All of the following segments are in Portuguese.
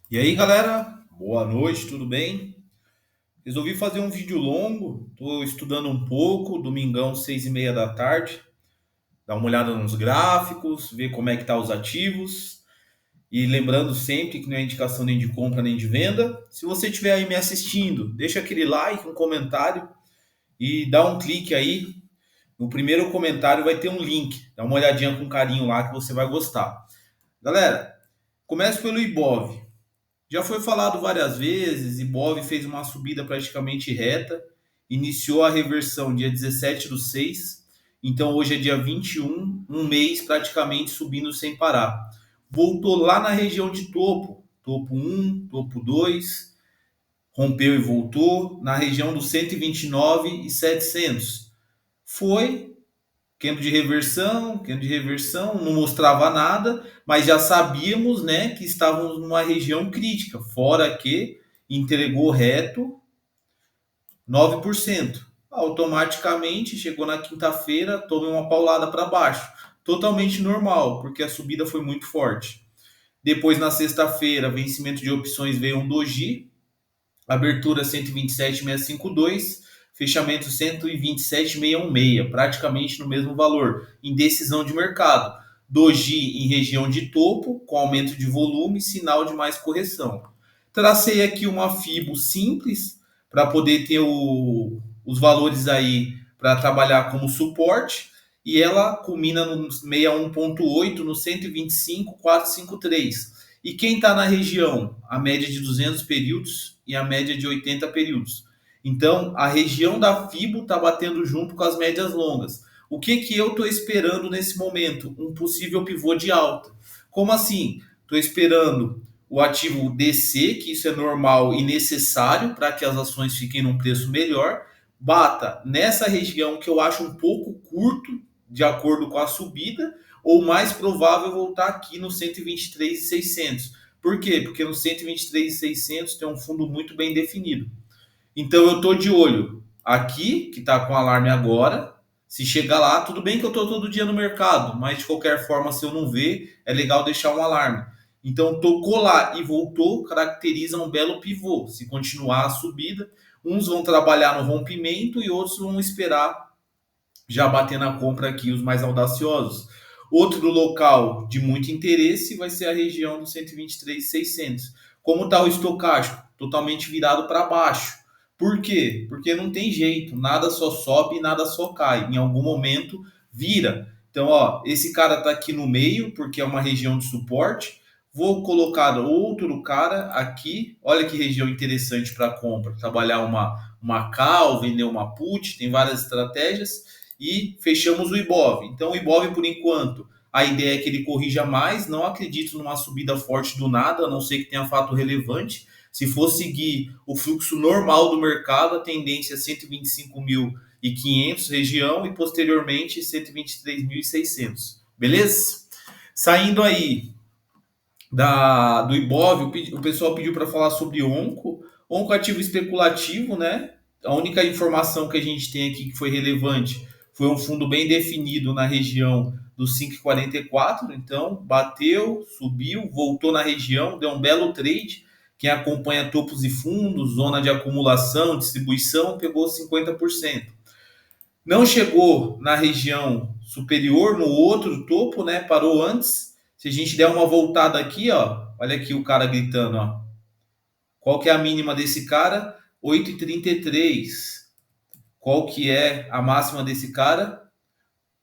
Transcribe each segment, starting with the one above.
E aí, galera? Boa noite, tudo bem? Resolvi fazer um vídeo longo, estou estudando um pouco, domingão, 6:30 da tarde, dar uma olhada nos gráficos, ver como é que tá os ativos, e lembrando sempre que não é indicação nem de compra nem de venda. Se você estiver aí me assistindo, deixa aquele like, um comentário e dá um clique aí. No primeiro comentário vai ter um link, dá uma olhadinha com carinho lá que você vai gostar. Galera, comece pelo Ibov. Já foi falado várias vezes, Ibov fez uma subida praticamente reta, iniciou a reversão dia 17/6, então hoje é dia 21, um mês praticamente subindo sem parar. Voltou lá na região de topo, topo um, topo 2, rompeu e voltou, na região dos 129.700. Foi candle de reversão, não mostrava nada, mas já sabíamos, né, que estávamos numa região crítica, fora que entregou reto 9%. Automaticamente chegou na quinta-feira, tomou uma paulada para baixo. Totalmente normal, porque a subida foi muito forte. Depois, na sexta-feira, vencimento de opções veio um doji, abertura 127.652, fechamento 127.616, praticamente no mesmo valor, indecisão de mercado. Doji em região de topo, com aumento de volume, sinal de mais correção. Tracei aqui uma FIBO simples para poder ter os valores aí para trabalhar como suporte e ela culmina no 61,8 no 125.453. E quem está na região? A média de 200 períodos e a média de 80 períodos. Então, a região da FIBO está batendo junto com as médias longas. O que, que eu estou esperando nesse momento? Um possível pivô de alta. Como assim? Estou esperando o ativo descer, que isso é normal e necessário para que as ações fiquem num preço melhor, bata nessa região que eu acho um pouco curto, de acordo com a subida, ou mais provável voltar aqui no 123.600. Por quê? Porque no 123.600 tem um fundo muito bem definido. Então eu estou de olho aqui, que está com alarme agora. Se chegar lá, tudo bem que eu estou todo dia no mercado, mas de qualquer forma, se eu não ver, é legal deixar um alarme. Então tocou lá e voltou, caracteriza um belo pivô. Se continuar a subida, uns vão trabalhar no rompimento e outros vão esperar já bater na compra aqui os mais audaciosos. Outro local de muito interesse vai ser a região dos 123.600. Como está o estocástico? Totalmente virado para baixo. Por quê? Porque não tem jeito, nada só sobe e nada só cai. Em algum momento vira. Então, ó, esse cara está aqui no meio porque é uma região de suporte. Vou colocar outro cara aqui. Olha que região interessante para compra. Trabalhar uma call, vender uma put, tem várias estratégias e fechamos o Ibov. Então, o Ibov, por enquanto, a ideia é que ele corrija mais. Não acredito numa subida forte do nada, a não ser que tenha fato relevante. Se for seguir o fluxo normal do mercado, a tendência é 125.500 região e posteriormente 123.600. Beleza? Saindo aí do Ibov, o pessoal pediu para falar sobre Onco. Onco ativo especulativo, né? A única informação que a gente tem aqui que foi relevante foi um fundo bem definido na região dos 5,44. Então, bateu, subiu, voltou na região, deu um belo trade. Quem acompanha topos e fundos, zona de acumulação, distribuição, pegou 50%. Não chegou na região superior, no outro topo, né? Parou antes. Se a gente der uma voltada aqui, ó, olha aqui o cara gritando, ó. Qual que é a mínima desse cara? 8,33. Qual que é a máxima desse cara?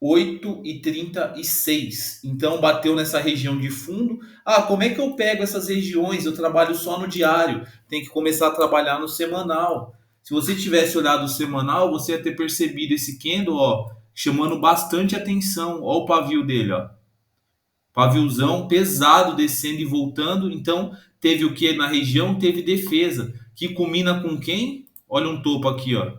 8,36. Então bateu nessa região de fundo. Ah, como é que eu pego essas regiões? Eu trabalho só no diário. Tem que começar a trabalhar no semanal. Se você tivesse olhado o semanal, você ia ter percebido esse candle, ó, chamando bastante atenção. Ó o pavio dele, ó. Paviozão pesado descendo e voltando. Então teve o que na região? Teve defesa. Que culmina com quem? Olha um topo aqui, ó.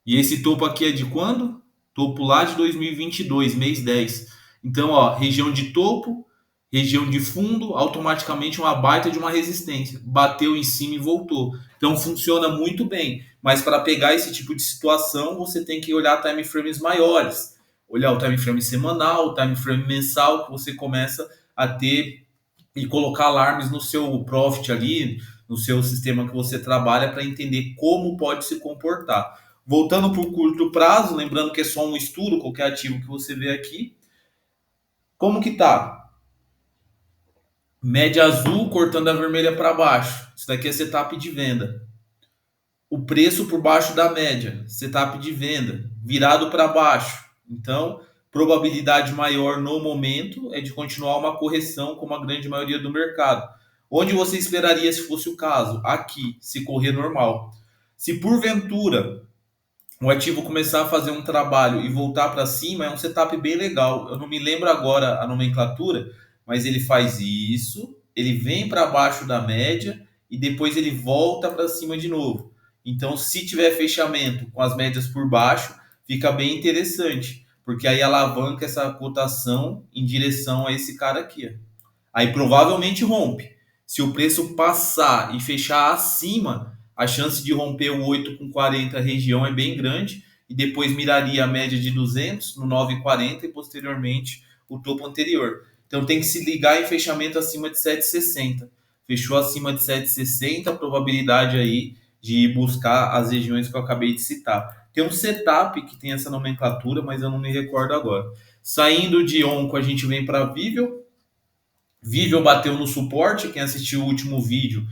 E esse topo aqui é de quando? Topo lá de 2022, mês 10. Então, ó, região de topo, região de fundo, automaticamente uma baita de uma resistência. Bateu em cima e voltou. Então funciona muito bem. Mas para pegar esse tipo de situação, você tem que olhar time frames maiores. Olhar o time frame semanal, o time frame mensal, que você começa a ter e colocar alarmes no seu profit ali, no seu sistema que você trabalha, para entender como pode se comportar. Voltando para o curto prazo, lembrando que é só um estudo, qualquer ativo que você vê aqui, como que tá? Média azul cortando a vermelha para baixo. Isso daqui é setup de venda. O preço por baixo da média, setup de venda, virado para baixo. Então, probabilidade maior no momento é de continuar uma correção, como a grande maioria do mercado. Onde você esperaria se fosse o caso? Aqui, se correr normal. Se porventura o ativo começar a fazer um trabalho e voltar para cima, é um setup bem legal. Eu não me lembro agora a nomenclatura, mas ele faz isso, ele vem para baixo da média e depois ele volta para cima de novo. Então, se tiver fechamento com as médias por baixo, fica bem interessante, porque aí alavanca essa cotação em direção a esse cara aqui. Aí provavelmente rompe. Se o preço passar e fechar acima, a chance de romper o 8,40 região é bem grande e depois miraria a média de 200 no 9,40 e posteriormente o topo anterior. Então tem que se ligar em fechamento acima de 7,60. Fechou acima de 7,60, a probabilidade aí de buscar as regiões que eu acabei de citar. Tem um setup que tem essa nomenclatura, mas eu não me recordo agora. Saindo de Onco, a gente vem para Vivel. Vivel bateu no suporte. Quem assistiu o último vídeo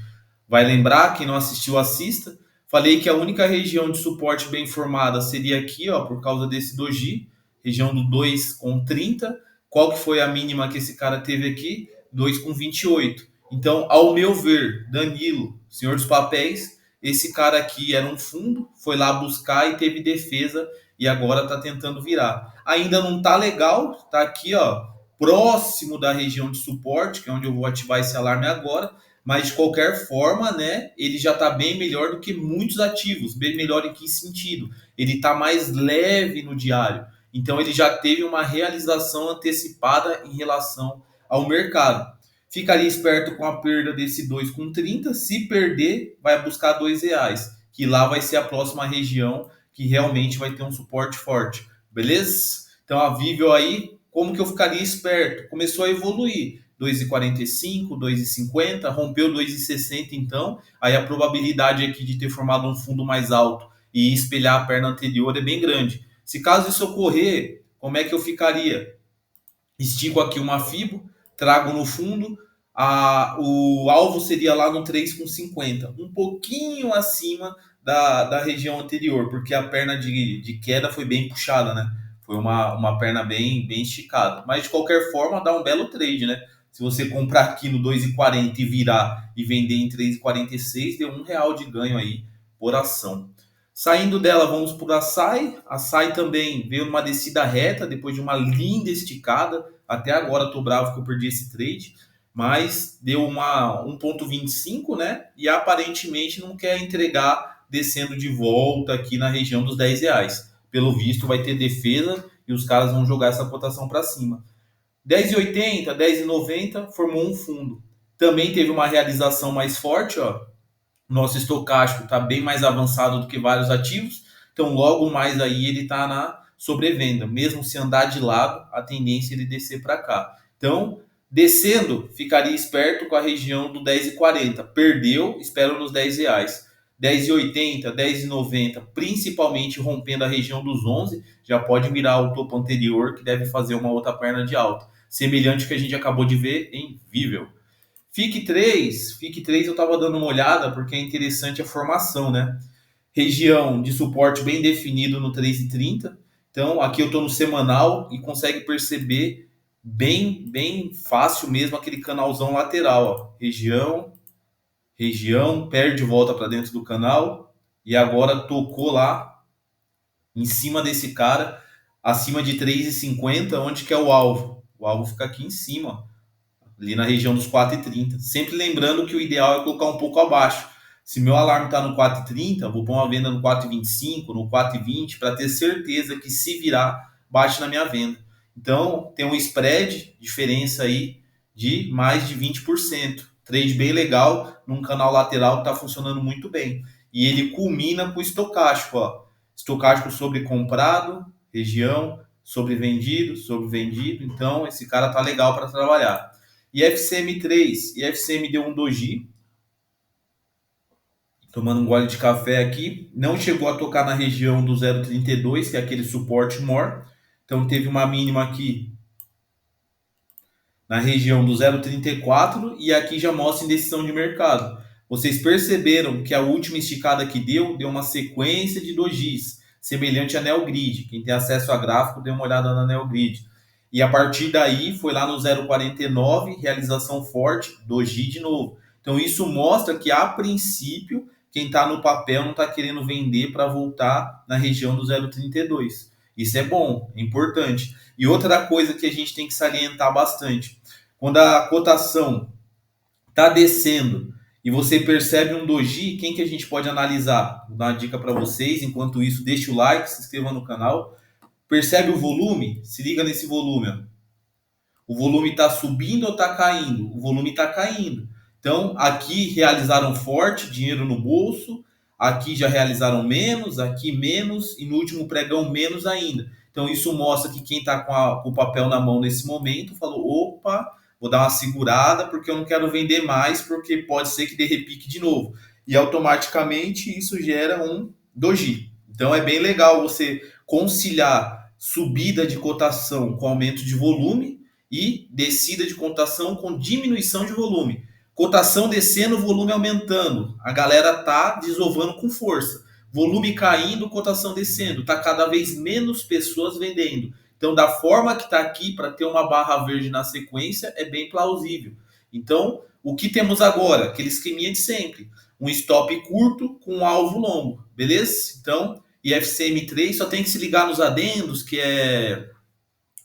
vai lembrar, quem não assistiu, assista. Falei que a única região de suporte bem formada seria aqui, ó, por causa desse doji, região do 2,30. Qual que foi a mínima que esse cara teve aqui? 2,28. Então, ao meu ver, Danilo, senhor dos papéis, esse cara aqui era um fundo, foi lá buscar e teve defesa e agora está tentando virar. Ainda não tá legal, tá aqui, ó, próximo da região de suporte, que é onde eu vou ativar esse alarme agora, mas de qualquer forma, né, ele já está bem melhor do que muitos ativos. Bem melhor em que sentido? Ele está mais leve no diário. Então ele já teve uma realização antecipada em relação ao mercado. Ficaria esperto com a perda desse 2,30. Se perder, vai buscar R$ 2, que lá vai ser a próxima região que realmente vai ter um suporte forte. Beleza? Então a Vivel aí, como que eu ficaria esperto? Começou a evoluir. 2,45, 2,50, rompeu 2,60 então, aí a probabilidade aqui de ter formado um fundo mais alto e espelhar a perna anterior é bem grande. Se caso isso ocorrer, como é que eu ficaria? Estico aqui uma fibo, trago no fundo, o alvo seria lá no 3,50, um pouquinho acima da região anterior, porque a perna de queda foi bem puxada, né? Foi uma perna bem esticada. Mas de qualquer forma, dá um belo trade, né? Se você comprar aqui no 2,40 e virar e vender em 3,46, deu R$ 1 de ganho aí por ação. Saindo dela, vamos para a Açaí. A Açaí também veio numa descida reta, depois de uma linda esticada. Até agora estou bravo que eu perdi esse trade, mas deu uma 1,25, né? E aparentemente não quer entregar descendo de volta aqui na região dos R$ 10. Pelo visto, vai ter defesa e os caras vão jogar essa cotação para cima. 10,80, 10,90 formou um fundo. Também teve uma realização mais forte, ó. Nosso estocástico está bem mais avançado do que vários ativos, então logo mais aí ele está na sobrevenda. Mesmo se andar de lado, a tendência é ele descer para cá. Então, descendo, ficaria esperto com a região do 10,40. Perdeu, espero nos R$ 10. 10,80, 10,90, principalmente rompendo a região dos 11, já pode mirar o topo anterior, que deve fazer uma outra perna de alta. Semelhante ao que a gente acabou de ver em Vivel. FIC3 eu estava dando uma olhada porque é interessante a formação, né? Região de suporte bem definido no 3,30. Então, aqui eu estou no semanal e consegue perceber bem fácil mesmo aquele canalzão lateral. Ó. Região, perde volta para dentro do canal e agora tocou lá em cima desse cara, acima de 3,50, onde que é o alvo? O alvo fica aqui em cima, ali na região dos 4,30. Sempre lembrando que o ideal é colocar um pouco abaixo. Se meu alarme está no 4,30, vou pôr uma venda no 4,25, no 4,20, para ter certeza que se virar, bate na minha venda. Então, tem um spread, diferença aí de mais de 20%. Trade bem legal, num canal lateral que está funcionando muito bem. E ele culmina com o estocástico. Ó. Estocástico sobre comprado, região, sobre vendido. Então, esse cara tá legal para trabalhar. IFCM3, IFCM deu um doji, tomando um gole de café aqui, não chegou a tocar na região do 0,32, que é aquele suporte more, então teve uma mínima aqui na região do 0,34 e aqui já mostra indecisão de mercado. Vocês perceberam que a última esticada que deu uma sequência de dojis, semelhante a Neogrid. Quem tem acesso a gráfico, dê uma olhada na Neogrid. E a partir daí foi lá no 0,49, realização forte, doji de novo. Então isso mostra que a princípio quem está no papel não está querendo vender para voltar na região do 0,32. Isso é bom, é importante. E outra coisa que a gente tem que salientar bastante, quando a cotação está descendo e você percebe um doji, quem que a gente pode analisar? Vou dar uma dica para vocês, enquanto isso deixa o like, se inscreva no canal. Percebe o volume? Se liga nesse volume. Ó. O volume está subindo ou está caindo? O volume está caindo. Então, aqui realizaram forte, dinheiro no bolso, aqui já realizaram menos, aqui menos, e no último pregão menos ainda. Então, isso mostra que quem está com o papel na mão nesse momento falou: opa, vou dar uma segurada porque eu não quero vender mais, porque pode ser que dê repique de novo. E automaticamente isso gera um doji. Então, é bem legal você conciliar subida de cotação com aumento de volume e descida de cotação com diminuição de volume. Cotação descendo, volume aumentando. A galera tá desovando com força. Volume caindo, cotação descendo. Tá cada vez menos pessoas vendendo. Então, da forma que está aqui, para ter uma barra verde na sequência, é bem plausível. Então, o que temos agora? Aquele esqueminha de sempre. Um stop curto com um alvo longo. Beleza? Então, IFCM3 só tem que se ligar nos adendos, que é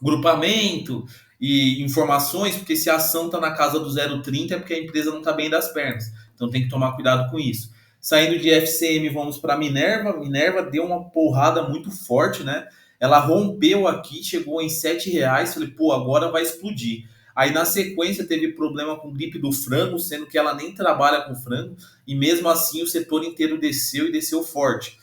grupamento e informações, porque se a ação está na casa do 0,30 é porque a empresa não está bem das pernas. Então tem que tomar cuidado com isso. Saindo de FCM, vamos para Minerva. Minerva deu uma porrada muito forte, né? Ela rompeu aqui, chegou em R$7. Falei, pô, agora vai explodir. Aí na sequência teve problema com gripe do frango, sendo que ela nem trabalha com frango, e mesmo assim o setor inteiro desceu e desceu forte.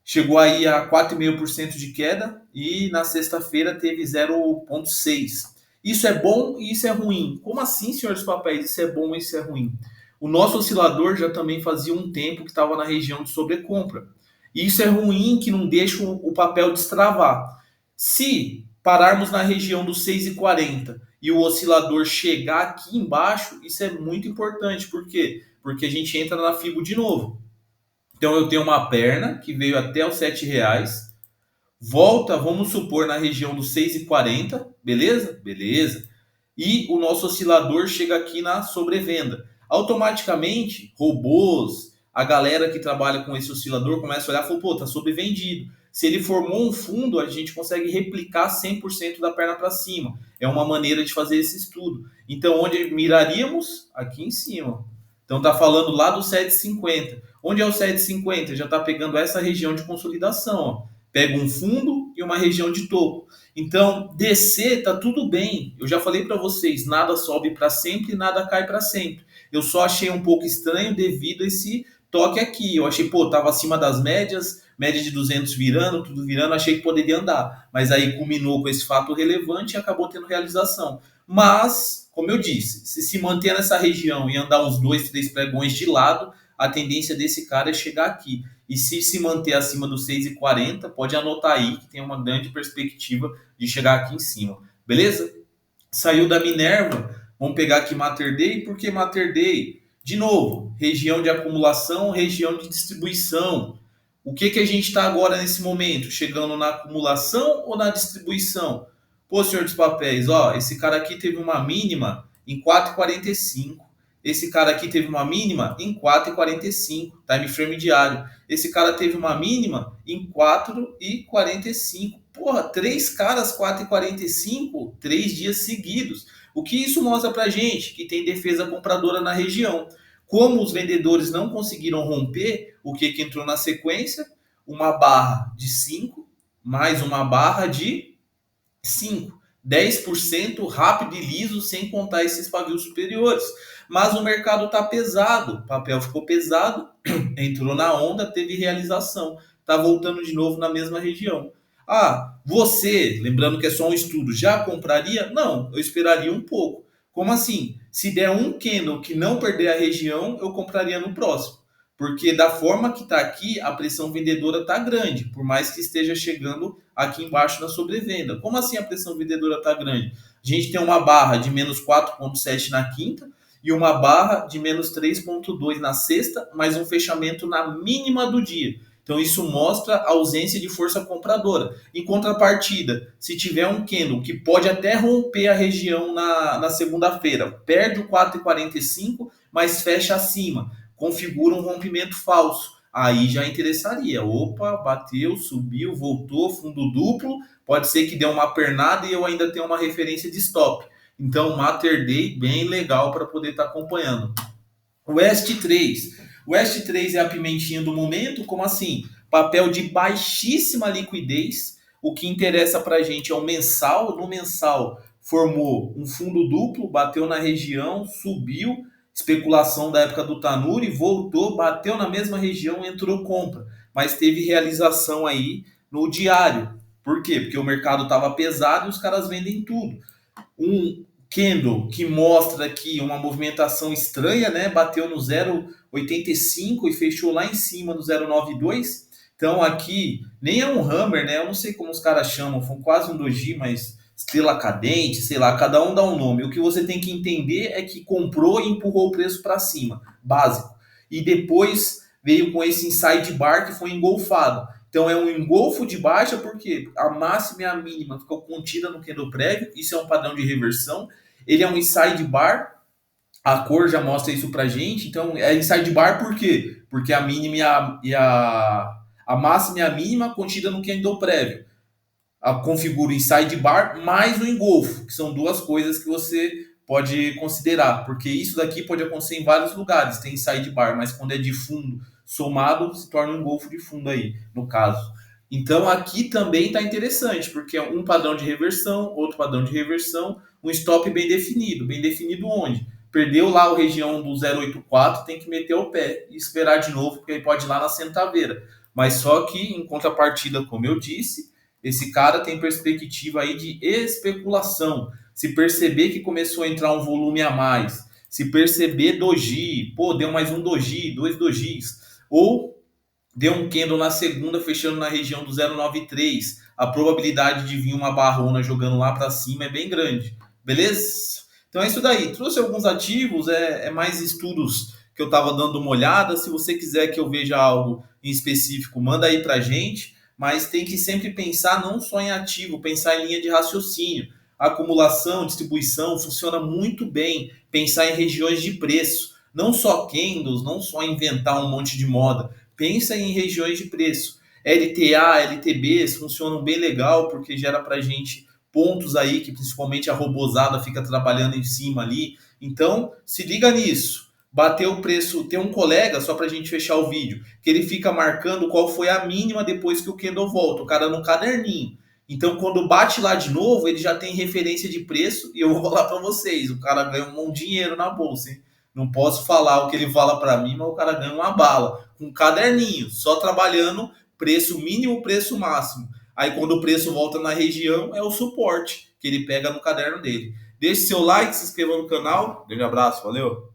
Chegou aí a 4,5% de queda e na sexta-feira teve 0,6%. Isso é bom e isso é ruim. Como assim, senhores papéis? Isso é bom e isso é ruim. O nosso oscilador já também fazia um tempo que estava na região de sobrecompra. E isso é ruim, que não deixa o papel destravar. Se pararmos na região dos 6,40 e o oscilador chegar aqui embaixo, isso é muito importante. Por quê? Porque a gente entra na FIBO de novo. Então eu tenho uma perna que veio até os R$7, volta, vamos supor, na região dos 6,40, beleza? Beleza. E o nosso oscilador chega aqui na sobrevenda. Automaticamente, robôs, a galera que trabalha com esse oscilador começa a olhar e fala, pô, tá sobrevendido. Se ele formou um fundo, a gente consegue replicar 100% da perna para cima. É uma maneira de fazer esse estudo. Então, onde miraríamos? Aqui em cima. Então, tá falando lá do 7,50. Onde é o 7,50? Já está pegando essa região de consolidação. Ó. Pega um fundo e uma região de topo. Então, descer tá tudo bem. Eu já falei para vocês, nada sobe para sempre, nada cai para sempre. Eu só achei um pouco estranho devido a esse toque aqui. Eu achei, pô, tava acima das médias, média de 200 virando, tudo virando, achei que poderia andar. Mas aí culminou com esse fato relevante e acabou tendo realização. Mas, como eu disse, se manter nessa região e andar uns 2, 3 pregões de lado, a tendência desse cara é chegar aqui. E se manter acima dos 6,40, pode anotar aí que tem uma grande perspectiva de chegar aqui em cima. Beleza? Saiu da Minerva, vamos pegar aqui Mater Dei. Por que Mater Dei? De novo, região de acumulação, região de distribuição. O que a gente está agora nesse momento? Chegando na acumulação ou na distribuição? Pô, senhor dos papéis, ó, esse cara aqui teve uma mínima em 4,45. Esse cara aqui teve uma mínima em 4,45, time frame diário. Esse cara teve uma mínima em 4,45. Porra, 3 caras 4,45, 3 dias seguidos. O que isso mostra pra gente? Que tem defesa compradora na região. Como os vendedores não conseguiram romper, o que entrou na sequência? Uma barra de 5, mais uma barra de 5. 10% rápido e liso, sem contar esses pavios superiores. Mas o mercado está pesado, o papel ficou pesado, entrou na onda, teve realização. Está voltando de novo na mesma região. Ah, você, lembrando que é só um estudo, já compraria? Não, eu esperaria um pouco. Como assim? Se der um candle que não perder a região, eu compraria no próximo. Porque da forma que está aqui, a pressão vendedora está grande, por mais que esteja chegando aqui embaixo na sobrevenda. Como assim a pressão vendedora está grande? A gente tem uma barra de menos 4,7 na quinta e uma barra de menos 3,2 na sexta, mais um fechamento na mínima do dia. Então isso mostra a ausência de força compradora. Em contrapartida, se tiver um candle que pode até romper a região na segunda-feira, perde o 4,45, mas fecha acima, configura um rompimento falso. Aí já interessaria. Opa, bateu, subiu, voltou, fundo duplo. Pode ser que dê uma pernada e eu ainda tenho uma referência de stop. Então, Mater Day bem legal para poder estar acompanhando. O ST3. O ST3 é a pimentinha do momento, como assim? Papel de baixíssima liquidez. O que interessa para a gente é o mensal. No mensal formou um fundo duplo, bateu na região, subiu. Especulação da época do Tanuri, voltou, bateu na mesma região, entrou compra. Mas teve realização aí no diário. Por quê? Porque o mercado estava pesado e os caras vendem tudo. Um candle que mostra aqui uma movimentação estranha, né? Bateu no 0,85 e fechou lá em cima no 0,92. Então aqui nem é um hammer, né? Eu não sei como os caras chamam, foi quase um doji, mas estrela cadente, sei lá, cada um dá um nome. O que você tem que entender é que comprou e empurrou o preço para cima, básico. E depois veio com esse inside bar que foi engolfado. Então é um engolfo de baixa, porque a máxima e a mínima ficou contida no candle prévio, isso é um padrão de reversão. Ele é um inside bar, a cor já mostra isso pra gente. Então é inside bar por quê? Porque a mínima a máxima e a mínima contida no candle prévio. Configura o inside bar mais o engolfo, que são duas coisas que você pode considerar, porque isso daqui pode acontecer em vários lugares, tem inside bar, mas quando é de fundo somado, se torna um engolfo de fundo aí, no caso. Então aqui também está interessante, porque é um padrão de reversão, outro padrão de reversão, um stop bem definido onde? Perdeu lá a região do 0,84, tem que meter o pé e esperar de novo, porque aí pode ir lá na centaveira. Mas só que, em contrapartida, como eu disse, esse cara tem perspectiva aí de especulação. Se perceber que começou a entrar um volume a mais, se perceber doji, pô, deu mais um doji, dois dojis, ou deu um candle na segunda fechando na região do 0,93, a probabilidade de vir uma barrona jogando lá para cima é bem grande, beleza? Então é isso daí, trouxe alguns ativos, é mais estudos que eu estava dando uma olhada. Se você quiser que eu veja algo em específico, manda aí para gente, mas tem que sempre pensar não só em ativo, pensar em linha de raciocínio. Acumulação, distribuição, funciona muito bem pensar em regiões de preço, não só candles, não só inventar um monte de moda. Pensa em regiões de preço. LTA, LTBs funcionam bem legal, porque gera para a gente pontos aí que principalmente a robozada fica trabalhando em cima ali. Então, se liga nisso. Bateu o preço, tem um colega, só para a gente fechar o vídeo, que ele fica marcando qual foi a mínima depois que o candle volta, o cara no caderninho. Então, quando bate lá de novo, ele já tem referência de preço e eu vou falar para vocês, o cara ganha um bom dinheiro na bolsa, hein? Não posso falar o que ele fala para mim, mas o cara ganha uma bala. Com um caderninho, só trabalhando preço mínimo, preço máximo. Aí quando o preço volta na região, é o suporte que ele pega no caderno dele. Deixe seu like, se inscreva no canal. Grande abraço, valeu!